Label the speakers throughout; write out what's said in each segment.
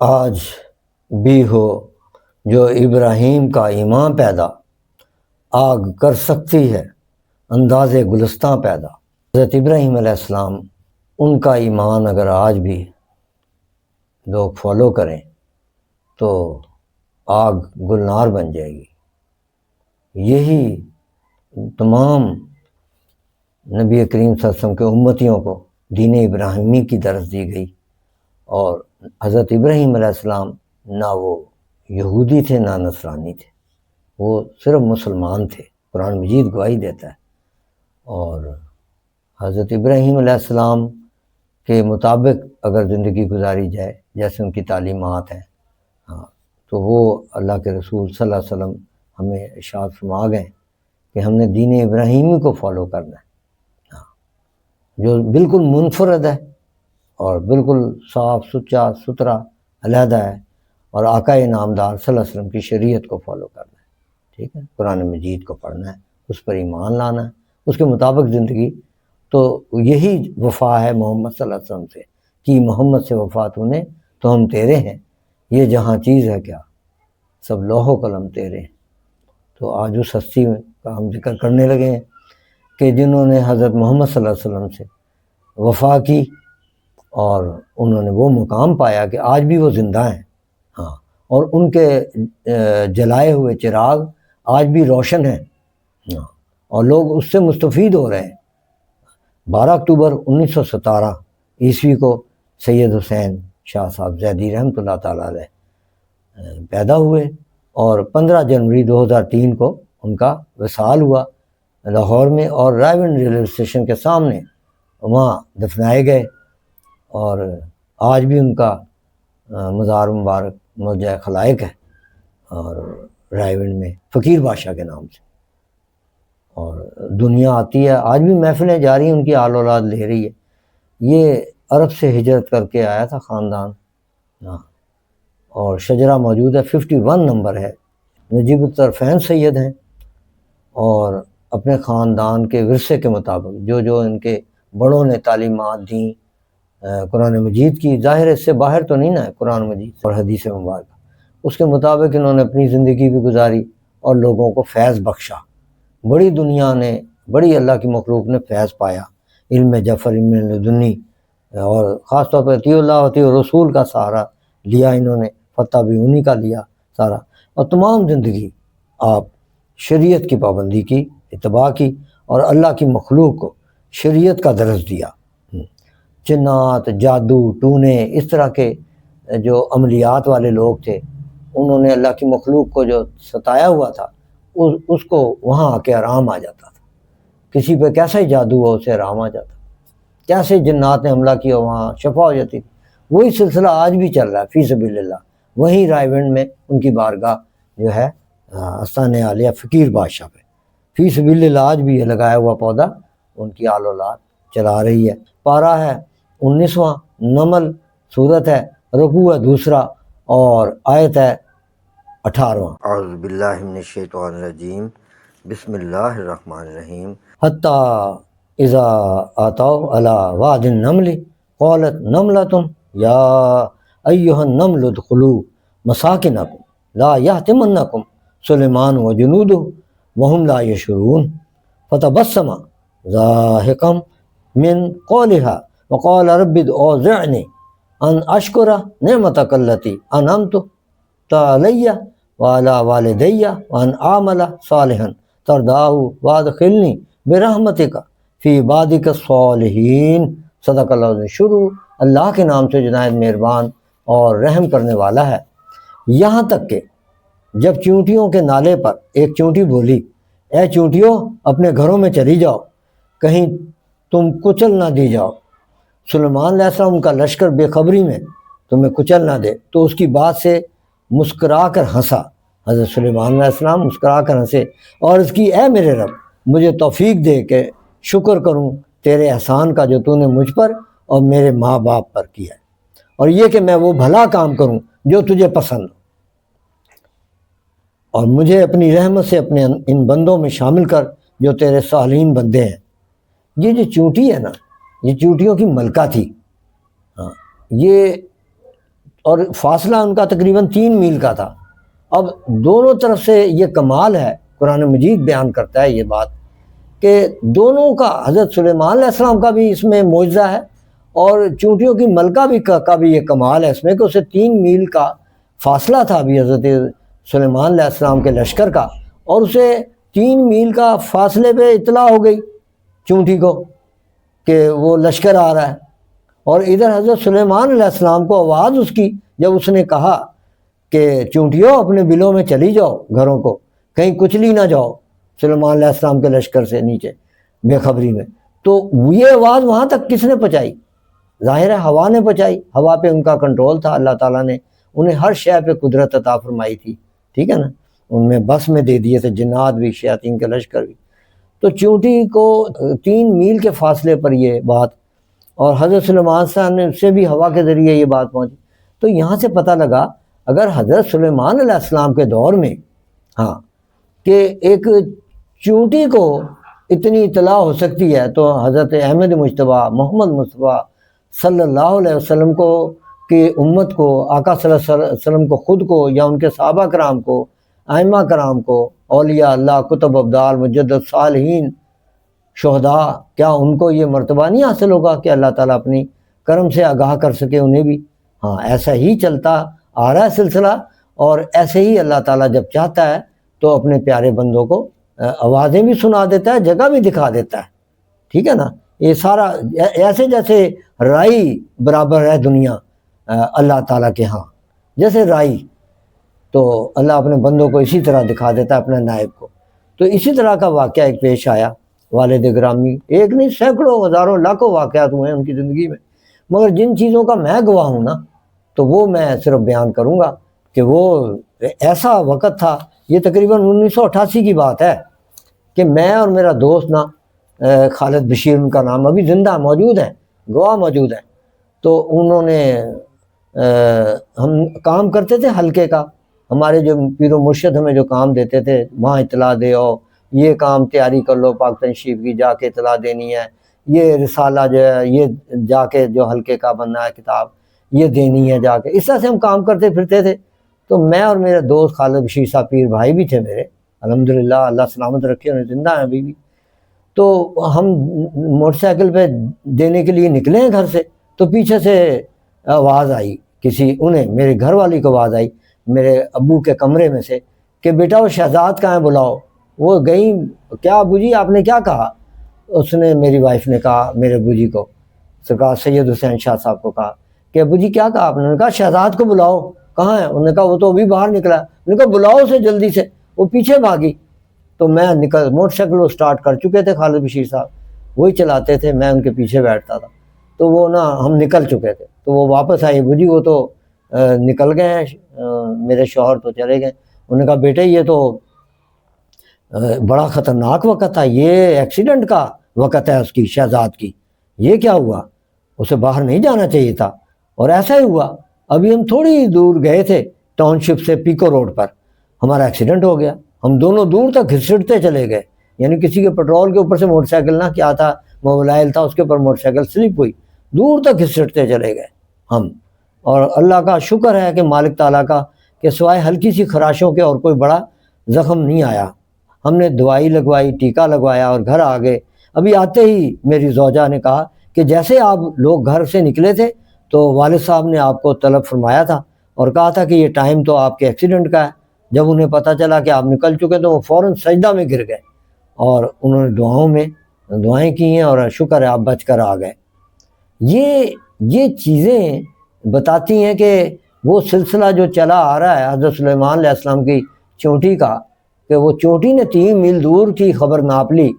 Speaker 1: آج بھی ہو جو ابراہیم کا ایمان پیدا، آگ کر سکتی ہے انداز گلستاں پیدا۔ حضرت ابراہیم علیہ السلام، ان کا ایمان اگر آج بھی لوگ فالو کریں تو آگ گلنار بن جائے گی۔ یہی تمام نبی کریم صلی اللہ علیہ وسلم کے امتیوں کو دین ابراہیمی کی درس دی گئی، اور حضرت ابراہیم علیہ السلام نہ وہ یہودی تھے نہ نصرانی تھے، وہ صرف مسلمان تھے، قرآن مجید گواہی دیتا ہے۔ اور حضرت ابراہیم علیہ السلام کے مطابق اگر زندگی گزاری جائے جیسے ان کی تعلیمات ہیں، تو وہ اللہ کے رسول صلی اللہ علیہ وسلم ہمیں ارشاد فرما گئے کہ ہم نے دین ابراہیمی کو فالو کرنا ہے، جو بالکل منفرد ہے اور بالکل صاف ستھرا علیحدہ ہے، اور آقا انعامدار صلی اللہ علیہ وسلم کی شریعت کو فالو کرنا ہے، ٹھیک ہے، قرآن مجید کو پڑھنا ہے، اس پر ایمان لانا ہے، اس کے مطابق زندگی۔ تو یہی وفا ہے محمد صلی اللہ علیہ وسلم سے، کہ محمد سے وفا تو نے تو ہم تیرے ہیں، یہ جہاں چیز ہے کیا سب لوح و قلم تیرے ہیں۔ تو آج اس ہستی کا ہم ذکر کرنے لگے ہیں کہ جنہوں نے حضرت محمد صلی اللہ علیہ وسلم سے وفا کی اور انہوں نے وہ مقام پایا کہ آج بھی وہ زندہ ہیں، اور ان کے جلائے ہوئے چراغ آج بھی روشن ہیں، اور لوگ اس سے مستفید ہو رہے ہیں۔ 12 اکتوبر 1917 عیسوی کو سید حسین شاہ صاحب زیدی رحمۃ اللہ تعالیٰ علیہ پیدا ہوئے، اور 15 جنوری 2003 کو ان کا وصال ہوا لاہور میں، اور رائے گنج ریلوے اسٹیشن کے سامنے وہاں دفنائے گئے، اور آج بھی ان کا مزار مبارک موضع خلائق ہے، اور رائے گنج میں فقیر بادشاہ کے نام سے، اور دنیا آتی ہے، آج بھی محفلیں جاری ہیں، ان کی آل اولاد لے رہی ہے۔ یہ عرب سے ہجرت کر کے آیا تھا خاندان، اور شجرہ موجود ہے، 51 نمبر ہے، نجیب الطرفین سید ہیں، اور اپنے خاندان کے ورثے کے مطابق جو ان کے بڑوں نے تعلیمات دیں قرآن مجید کی، ظاہر اس سے باہر تو نہیں نا ہے، قرآن مجید اور حدیث مبارکہ، اس کے مطابق انہوں نے اپنی زندگی بھی گزاری اور لوگوں کو فیض بخشا۔ بڑی دنیا نے، بڑی اللہ کی مخلوق نے فیض پایا، علم جعفر، علم لدنی، اور خاص طور پر اطیع اللہ اطیع رسول کا سہارا لیا انہوں نے، فتح بھی انہی کا لیا سارا، اور تمام زندگی آپ شریعت کی پابندی کی، اتباع کی، اور اللہ کی مخلوق کو شریعت کا درس دیا۔ جنات، جادو ٹونے، اس طرح کے جو عملیات والے لوگ تھے، انہوں نے اللہ کی مخلوق کو جو ستایا ہوا تھا، اس کو وہاں آ کے آرام آ جاتا تھا۔ کسی پہ کیسا ہی جادو ہو اسے آرام آ جاتا، کیسے جنات نے حملہ کیا وہاں شفا ہو جاتی تھی۔ وہی سلسلہ آج بھی چل رہا ہے، فی سبیل اللہ۔ وہیں رائے گنج میں ان کی بارگاہ جو ہے آستانِ عالیہ فقیر بادشاہ پہ، فی سبیل اللہ آج بھی یہ لگایا ہوا پودا ان کی آل اولاد چلا رہی ہے۔ پارہ ہے 19واں، نمل سورت ہے، رکوع ہے 2، اور آیت ہے 18۔ اعوذ باللہ من الشیطان الرجیم، بسم اللہ الرحمن الرحیم۔ حتی اذا آتوا علی واد النمل قالت نملۃ یا ایھا النمل ادخلوا مساکنکم لا یحطمنکم سلیمان وجنودہ وہم لا یشعرون فتبسم ضاحکا من قولها وقال رب اوزعنی ان اشکر نعمتک التی انعمت علی وعلی والدی وان اعمل صالحا ترضاہ وادخلنی برحمتک فی عبادک الصالحین۔ صدق اللہ العظیم۔ شروع اللہ کے نام سے جو نہایت مہربان اور رحم کرنے والا ہے۔ یہاں تک کہ جب چونٹیوں کے نالے پر ایک چونٹی بولی، اے چونٹیوں اپنے گھروں میں چلی جاؤ، کہیں تم کچل نہ دی جاؤ، سلیمان علیہ السلام کا لشکر بے خبری میں تمہیں کچل نہ دے، تو اس کی بات سے مسکرا کر ہنسا۔ حضرت سلیمان علیہ السلام مسکرا کر ہنسے اور اس کی، اے میرے رب مجھے توفیق دے کہ شکر کروں تیرے احسان کا جو تو نے مجھ پر اور میرے ماں باپ پر کیا ہے، اور یہ کہ میں وہ بھلا کام کروں جو تجھے پسند ہو، اور مجھے اپنی رحمت سے اپنے ان بندوں میں شامل کر جو تیرے صالحین بندے ہیں۔ یہ جو چونٹی ہے نا، یہ چونٹیوں کی ملکہ تھی، یہ اور فاصلہ ان کا تقریباً 3 میل کا تھا۔ اب دونوں طرف سے یہ کمال ہے، قرآن مجید بیان کرتا ہے یہ بات کہ دونوں کا، حضرت سلیمان علیہ السلام کا بھی اس میں معجزہ ہے اور چونٹیوں کی ملکہ بھی کا بھی یہ کمال ہے اس میں کہ اسے 3 میل کا فاصلہ تھا ابھی حضرت سلیمان علیہ السلام کے لشکر کا، اور اسے 3 میل کا فاصلے پہ اطلاع ہو گئی چونٹی کو کہ وہ لشکر آ رہا ہے۔ اور ادھر حضرت سلیمان علیہ السلام کو آواز اس کی، جب اس نے کہا کہ چونٹیوں اپنے بلوں میں چلی جاؤ، گھروں کو کہیں کچلی نہ جاؤ سلیمان علیہ السلام کے لشکر سے نیچے بے خبری میں، تو یہ آواز وہاں تک کس نے پہنچائی؟ ظاہر ہے ہوا نے پہنچائی۔ ہوا پہ ان کا کنٹرول تھا، اللہ تعالیٰ نے انہیں ہر شے پہ قدرت عطا فرمائی تھی، ٹھیک ہے نا، ان میں بس میں دے دیے تھے جنات بھی، شیاطین کے لشکر بھی۔ تو چونٹی کو 3 میل کے فاصلے پر یہ بات، اور حضرت سلیمان صاحب سے بھی ہوا کے ذریعے یہ بات پہنچی۔ تو یہاں سے پتہ لگا اگر حضرت سلیمان علیہ السلام کے دور میں کہ ایک چونٹی کو اتنی اطلاع ہو سکتی ہے، تو حضرت احمد مجتبیٰ محمد مصطفیٰ صلی اللہ علیہ وسلم کو کہ امت کو، آقا صلی اللہ علیہ وسلم کو خود کو، یا ان کے صحابہ کرام کو، ائمہ کرام کو، اولیاء اللہ، کتب ابدال، مجدد صالحین، شہداء، کیا ان کو یہ مرتبہ نہیں حاصل ہوگا کہ اللہ تعالیٰ اپنی کرم سے آگاہ کر سکے انہیں بھی؟ ایسا ہی چلتا آ رہا ہے سلسلہ، اور ایسے ہی اللہ تعالیٰ جب چاہتا ہے تو اپنے پیارے بندوں کو آوازیں بھی سنا دیتا ہے، جگہ بھی دکھا دیتا ہے، ٹھیک ہے نا۔ یہ سارا ایسے جیسے رائی برابر ہے دنیا اللہ تعالیٰ کے ہاں، جیسے رائی، تو اللہ اپنے بندوں کو اسی طرح دکھا دیتا ہے اپنے نائب کو۔ تو اسی طرح کا واقعہ ایک پیش آیا والد گرامی، ایک نہیں سینکڑوں ہزاروں لاکھوں واقعات ہوئے ہیں ان کی زندگی میں، مگر جن چیزوں کا میں گواہ ہوں نا تو وہ میں صرف بیان کروں گا کہ وہ ایسا وقت تھا، یہ تقریباً 1988 کی بات ہے کہ میں اور میرا دوست نا خالد بشیر ان کا نام، ابھی زندہ موجود ہیں، گواہ موجود ہیں، تو انہوں نے ہم کام کرتے تھے حلقے کا، ہمارے جو پیر و مرشد ہمیں جو کام دیتے تھے، وہاں اطلاع دے آؤ، یہ کام تیاری کر لو پاکستان شریف کی، جا کے اطلاع دینی ہے، یہ رسالہ جو ہے یہ جا کے جو حلقے کا بننا ہے کتاب یہ دینی ہے جا کے، اس طرح سے ہم کام کرتے پھرتے تھے۔ تو میں اور میرے دوست خالد بشیر صاحب، پیر بھائی بھی تھے میرے، الحمدللہ اللہ سلامت رکھے، انہیں زندہ ہیں ابھی بھی، تو ہم موٹر سائیکل پہ دینے کے لیے نکلے ہیں گھر سے، تو پیچھے سے آواز آئی کسی، انہیں میرے گھر والی کو آواز آئی میرے ابو کے کمرے میں سے کہ بیٹا وہ شہزاد کہاں ہے بلاؤ۔ وہ گئیں، کیا ابو جی آپ نے کیا کہا؟ اس نے، میری وائف نے کہا میرے ابو جی کو، سرکار سید حسین شاہ صاحب کو کہا کہ ابو جی کیا کہا آپ نے؟ انہوں نے کہا شہزاد کو بلاؤ۔ کہاں ہے؟ انہوں نے کہا وہ تو ابھی باہر نکلا ہے۔ انہوں نے کہا بلاؤ اسے جلدی سے، وہ پیچھے بھاگی۔ تو میں نکل، موٹر سائیکل وہ سٹارٹ کر چکے تھے خالد بشیر صاحب، وہی چلاتے تھے، میں ان کے پیچھے بیٹھتا تھا، تو وہ نا ہم نکل چکے تھے، تو وہ واپس آئے، ابو جی وہ تو نکل گئے ہیں، میرے شوہر تو چلے گئے۔ انہوں نے کہا بیٹے یہ تو بڑا خطرناک وقت تھا، یہ ایکسیڈنٹ کا وقت ہے اس کی، شہزاد کی، یہ کیا ہوا؟ اسے باہر نہیں جانا چاہیے تھا، اور ایسا ہی ہوا۔ ابھی ہم تھوڑی دور گئے تھے ٹاؤن شپ سے پیکو روڈ پر، ہمارا ایکسیڈنٹ ہو گیا، ہم دونوں دور تک گھسٹتے چلے گئے، یعنی کسی کے پیٹرول کے اوپر سے موٹر سائیکل نہ کیا تھا، موبائل تھا اس کے اوپر، موٹر سائیکل سلپ ہوئی، دور تک گھسٹتے چلے گئے ہم۔ اور اللہ کا شکر ہے کہ مالک تعالیٰ کا کہ سوائے ہلکی سی خراشوں کے اور کوئی بڑا زخم نہیں آیا۔ ہم نے دوائی لگوائی، ٹیکہ لگوایا اور گھر آ گئے۔ ابھی آتے ہی میری زوجہ نے کہا کہ جیسے آپ لوگ گھر سے نکلے تھے تو والد صاحب نے آپ کو طلب فرمایا تھا اور کہا تھا کہ یہ ٹائم تو آپ کے ایکسیڈنٹ کا ہے۔ جب انہیں پتہ چلا کہ آپ نکل چکے تو وہ فوراً سجدہ میں گر گئے اور انہوں نے دعاؤں میں دعائیں کی ہیں، اور شکر ہے آپ بچ کر آ گئے۔ یہ چیزیں بتاتی ہیں کہ وہ سلسلہ جو چلا آ رہا ہے حضرت سلیمان علیہ السلام کی چونٹی کا، کہ وہ چونٹی نے 3 میل دور کی خبر ناپ لی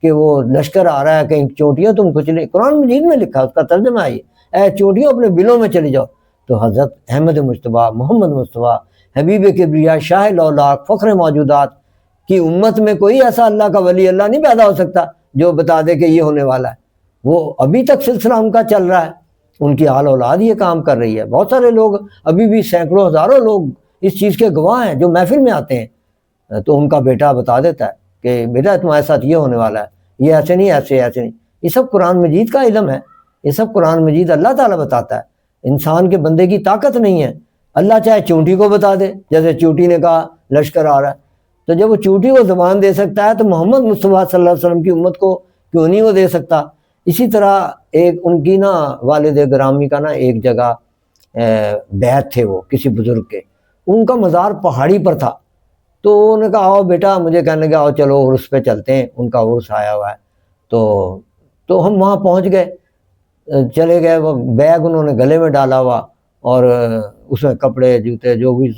Speaker 1: کہ وہ لشکر آ رہا ہے، کہیں چونٹیوں تم کچھ نہیں، قرآن مجید میں لکھا، اس کا ترجمہ ہے یہ، اے چونٹیوں اپنے بلوں میں چلی جاؤ۔ تو حضرت احمد مجتبیٰ محمد مصطفیٰ حبیب کبریا شاہ لولاک فخر موجودات کی امت میں کوئی ایسا اللہ کا ولی اللہ نہیں پیدا ہو سکتا جو بتا دے کہ یہ ہونے والا ہے۔ وہ ابھی تک سلسلہ ان کا چل رہا ہے، ان کی آل اولاد یہ کام کر رہی ہے۔ بہت سارے لوگ ابھی بھی، سینکڑوں ہزاروں لوگ اس چیز کے گواہ ہیں جو محفل میں آتے ہیں، تو ان کا بیٹا بتا دیتا ہے کہ بیٹا تمہارے ساتھ یہ ہونے والا ہے، یہ ایسے نہیں، ایسے نہیں۔ یہ سب قرآن مجید کا علم ہے، یہ سب قرآن مجید اللہ تعالیٰ بتاتا ہے۔ انسان کے بندے کی طاقت نہیں ہے. اللہ چاہے چونٹی کو بتا دے، جیسے چونٹی نے کہا لشکر آ رہا ہے، تو جب وہ چونٹی کو زبان دے سکتا ہے تو محمد مصطفیٰ صلی اللہ علیہ وسلم کی امت کو کیوں نہیں وہ دے سکتا. اسی طرح ایک ان کی نا والد گرامی کا نا ایک جگہ بیعت تھے وہ کسی بزرگ کے، ان کا مزار پہاڑی پر تھا. تو انہوں نے کہا آؤ بیٹا، مجھے کہنے لگا آؤ چلو عرس پہ چلتے ہیں، ان کا عرس آیا ہوا ہے. تو ہم وہاں پہنچ گئے، چلے گئے. وہ بیگ انہوں نے گلے میں ڈالا ہوا اور اس میں کپڑے جوتے جو بھی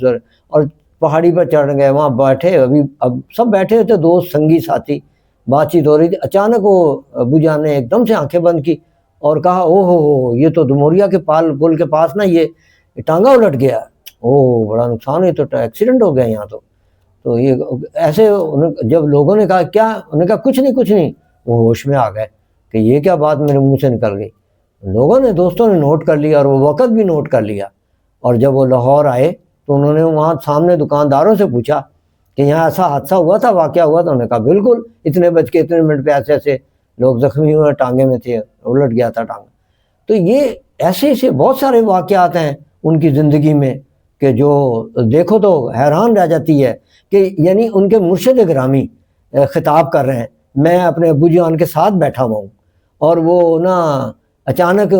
Speaker 1: اور پہاڑی پر چڑھ گئے. وہاں بیٹھے، اب سب بیٹھے ہوئے تھے، دوست سنگی ساتھی، بات چیت ہو رہی تھی. اچانک وہ ابو جان نے ایک دم سے آنکھیں بند کی اور کہا او ہو یہ تو دموریا کے پل کے پاس نا یہ ٹانگا الٹ گیا، او بڑا نقصان ہے، تو ایکسیڈنٹ ہو گیا یہاں. تو یہ ایسے جب لوگوں نے کہا کیا، انہوں نے کہا کچھ نہیں. وہ ہوش میں آ گئے کہ یہ کیا بات میرے منہ سے نکل گئی. لوگوں نے، دوستوں نے نوٹ کر لیا اور وہ وقت بھی نوٹ کر لیا. اور جب وہ لاہور آئے تو انہوں نے وہاں سامنے دکانداروں سے پوچھا کہ یہاں ایسا حادثہ ہوا تھا، واقعہ ہوا تھا. انہوں نے کہا بالکل، اتنے بج کے اتنے منٹ پہ ایسے لوگ زخمی ہوئے، ٹانگے میں تھے، الٹ گیا تھا ٹانگا. تو یہ ایسے بہت سارے واقعات ہیں ان کی زندگی میں کہ جو دیکھو تو حیران رہ جاتی ہے کہ یعنی ان کے مرشد گرامی خطاب کر رہے ہیں. میں اپنے ابو جان کے ساتھ بیٹھا ہوا ہوں اور وہ نا اچانک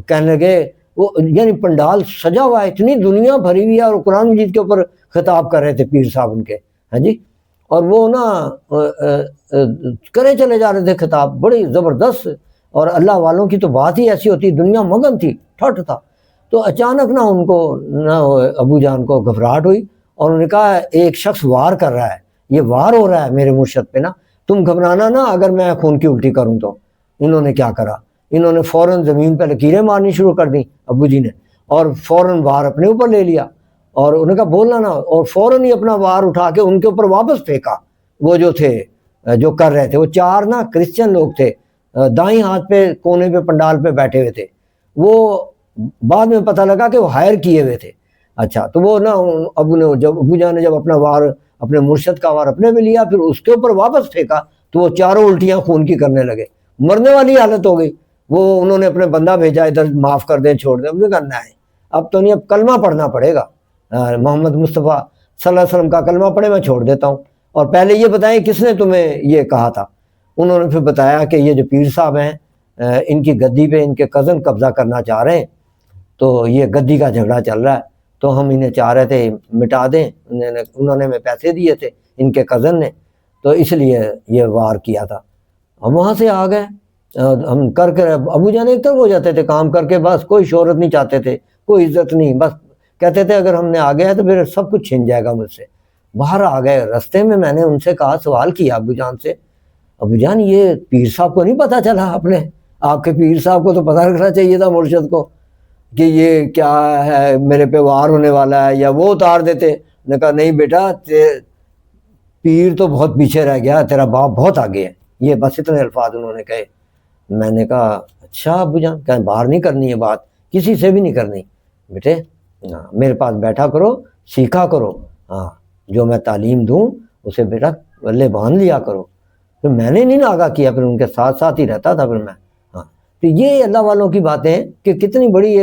Speaker 1: کہنے لگے، وہ یعنی پنڈال سجا ہوا ہے، اتنی دنیا بھری ہوئی ہے اور قرآن مجید کے اوپر خطاب کر رہے تھے پیر صاحب ان کے، ہاں جی. اور وہ نا کرے چلے جا رہے تھے خطاب، بڑی زبردست. اور اللہ والوں کی تو بات ہی ایسی ہوتی، دنیا مگن تھی، ٹھٹ تھا. تو اچانک نا ان کو نا ابو جان کو گھبراہٹ ہوئی اور انہوں نے کہا ایک شخص وار کر رہا ہے، یہ وار ہو رہا ہے میرے مرشد پہ نا، تم گھبرانا نا اگر میں خون کی الٹی کروں تو. انہوں نے کیا کرا، انہوں نے فوراً زمین پہ لکیریں مارنی شروع کر دیں ابو جی نے، اور فوراً وار اپنے اوپر لے لیا. اور انہوں نے کہا بولنا نا، اور فوراً ہی اپنا وار اٹھا کے ان کے اوپر واپس پھینکا. وہ جو تھے جو کر رہے تھے، وہ 4 نا کرسچن لوگ تھے، دائیں ہاتھ پہ کونے پہ پنڈال پہ بیٹھے ہوئے تھے. وہ بعد میں پتہ لگا کہ وہ ہائر کیے ہوئے تھے. اچھا، تو وہ نا ابو جان نے جب اپنا وار، اپنے مرشد کا وار اپنے پہ لیا، پھر اس کے اوپر واپس پھینکا تو وہ 4 الٹیاں خون کی کرنے لگے، مرنے والی حالت ہو گئی. وہ انہوں نے اپنے بندہ بھیجا ادھر، معاف کر دیں، چھوڑ دیں. انہوں نے کہا نہیں اب تو نہیں، اب کلمہ پڑھنا پڑے گا، محمد مصطفیٰ صلی اللہ علیہ وسلم کا کلمہ پڑھے، میں چھوڑ دیتا ہوں. اور پہلے یہ بتائیں کس نے تمہیں یہ کہا تھا. انہوں نے پھر بتایا کہ یہ جو پیر صاحب ہیں ان کی گدی پہ ان کے کزن قبضہ کرنا چاہ رہے ہیں، تو یہ گدی کا جھگڑا چل رہا ہے، تو ہم انہیں چاہ رہے تھے مٹا دیں. انہوں نے ہمیں پیسے دیے تھے ان کے کزن نے، تو اس لیے یہ وار کیا تھا. ہم وہاں سے آ گئے، ہم کر ابو جان ایک طرف ہو جاتے تھے کام کر کے، بس کوئی شہرت نہیں چاہتے تھے، کوئی عزت نہیں، بس کہتے تھے اگر ہم نے آ گیا ہے تو پھر سب کچھ چھن جائے گا مجھ سے. باہر آ گئے، رستے میں میں نے ان سے کہا، سوال کیا ابو جان سے، ابو جان یہ پیر صاحب کو نہیں پتہ چلا؟ اپنے آپ کے پیر صاحب کو تو پتہ رکھنا چاہیے تھا مرشد کو کہ یہ کیا ہے، میرے پہ وار ہونے والا ہے، یا وہ اتار دیتے. نے کہا نہیں بیٹا، پیر تو بہت پیچھے رہ گیا، تیرا باپ بہت آگے ہے. یہ بس اتنے الفاظ انہوں نے کہے. میں نے کہا اچھا ابو جان، کہیں باہر نہیں کرنی ہے بات، کسی سے بھی نہیں کرنی بیٹے، میرے پاس بیٹھا کرو، سیکھا کرو، ہاں جو میں تعلیم دوں اسے بیٹا بلے باندھ لیا کرو. پھر میں نے نہیں آگاہ کیا، پھر ان کے ساتھ ساتھ ہی رہتا تھا پھر میں. ہاں تو یہ اللہ والوں کی باتیں ہیں کہ کتنی بڑی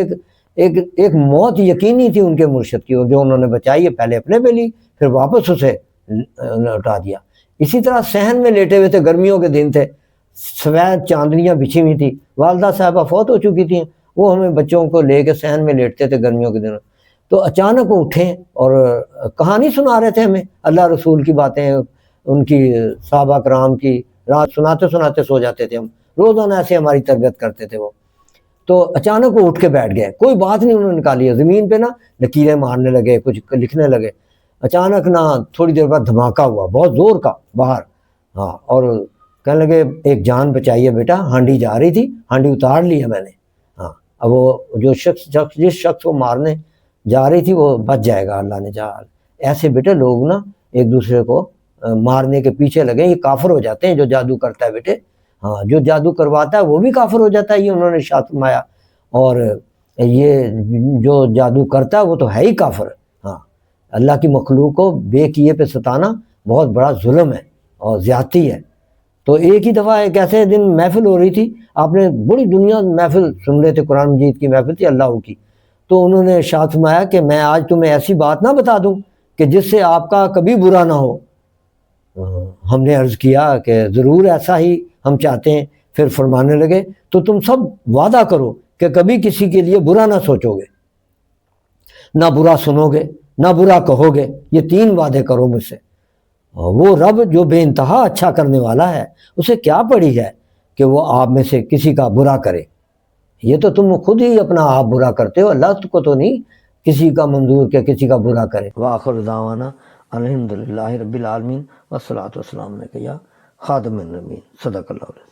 Speaker 1: ایک موت یقینی تھی ان کے مرشد کی، اور جو انہوں نے بچائی ہے، پہلے اپنے پہ لی پھر واپس اسے لوٹا دیا. اسی طرح صحن میں لیٹے ہوئے تھے، گرمیوں کے دن تھے، سفید چاندنیاں بچھی ہوئی تھی، والدہ صاحبہ فوت ہو چکی تھیں، وہ ہمیں بچوں کو لے کے صحن میں لیٹتے تھے گرمیوں کے دنوں. تو اچانک وہ اٹھے اور کہانی سنا رہے تھے ہمیں، اللہ رسول کی باتیں، ان کی صحابہ کرام کی، رات سناتے سناتے سو جاتے تھے ہم، روزانہ ایسے ہماری تربیت کرتے تھے وہ. تو اچانک وہ اٹھ کے بیٹھ گئے، کوئی بات نہیں انہوں نے نکالی ہے، زمین پہ نا لکیریں مارنے لگے، کچھ لکھنے لگے. اچانک نا تھوڑی دیر بعد دھماکہ ہوا بہت زور کا باہر، ہاں، اور کہنے لگے ایک جان بچائیے بیٹا، ہانڈی جا رہی تھی، ہانڈی اتار لی ہے میں نے. ہاں اب وہ جو جس شخص کو مارنے جا رہی تھی وہ بچ جائے گا، اللہ نے چاہا. ایسے بیٹے لوگ نا ایک دوسرے کو مارنے کے پیچھے لگے، یہ کافر ہو جاتے ہیں جو جادو کرتا ہے بیٹے. ہاں جو جادو کرواتا ہے وہ بھی کافر ہو جاتا ہے، یہ انہوں نے ارشاد فرمایا. اور یہ جو جادو کرتا ہے وہ تو ہے ہی کافر. ہاں اللہ کی مخلوق کو بے کیے پہ ستانا بہت بڑا ظلم ہے اور زیادتی ہے. تو ایک ہی دفعہ ایک ایسے دن محفل ہو رہی تھی، آپ نے بڑی دنیا محفل سن رہے تھے، قرآن مجید کی محفل تھی اللہ کی. تو انہوں نے ارشاد فرمایا کہ میں آج تمہیں ایسی بات نہ بتا دوں کہ جس سے آپ کا کبھی برا نہ ہو۔ ہم نے عرض کیا کہ ضرور ایسا ہی ہم چاہتے ہیں۔ پھر فرمانے لگے تو تم سب وعدہ کرو کہ کبھی کسی کے لیے برا نہ سوچو گے، نہ برا سنو گے، نہ برا کہو گے، یہ 3 وعدے کرو مجھ سے۔ وہ رب جو بے انتہا اچھا کرنے والا ہے، اسے کیا پڑی ہے کہ وہ آپ میں سے کسی کا برا کرے؟ یہ تو تم خود ہی اپنا آپ برا کرتے ہو، اللہ کو تو نہیں کسی کا منظور کہ کسی کا برا کرے۔ وآخر دعوانا الحمدللہ رب العالمین والصلاۃ والسلام علیک یا خاتم النبیین۔ صدق اللہ علیہ۔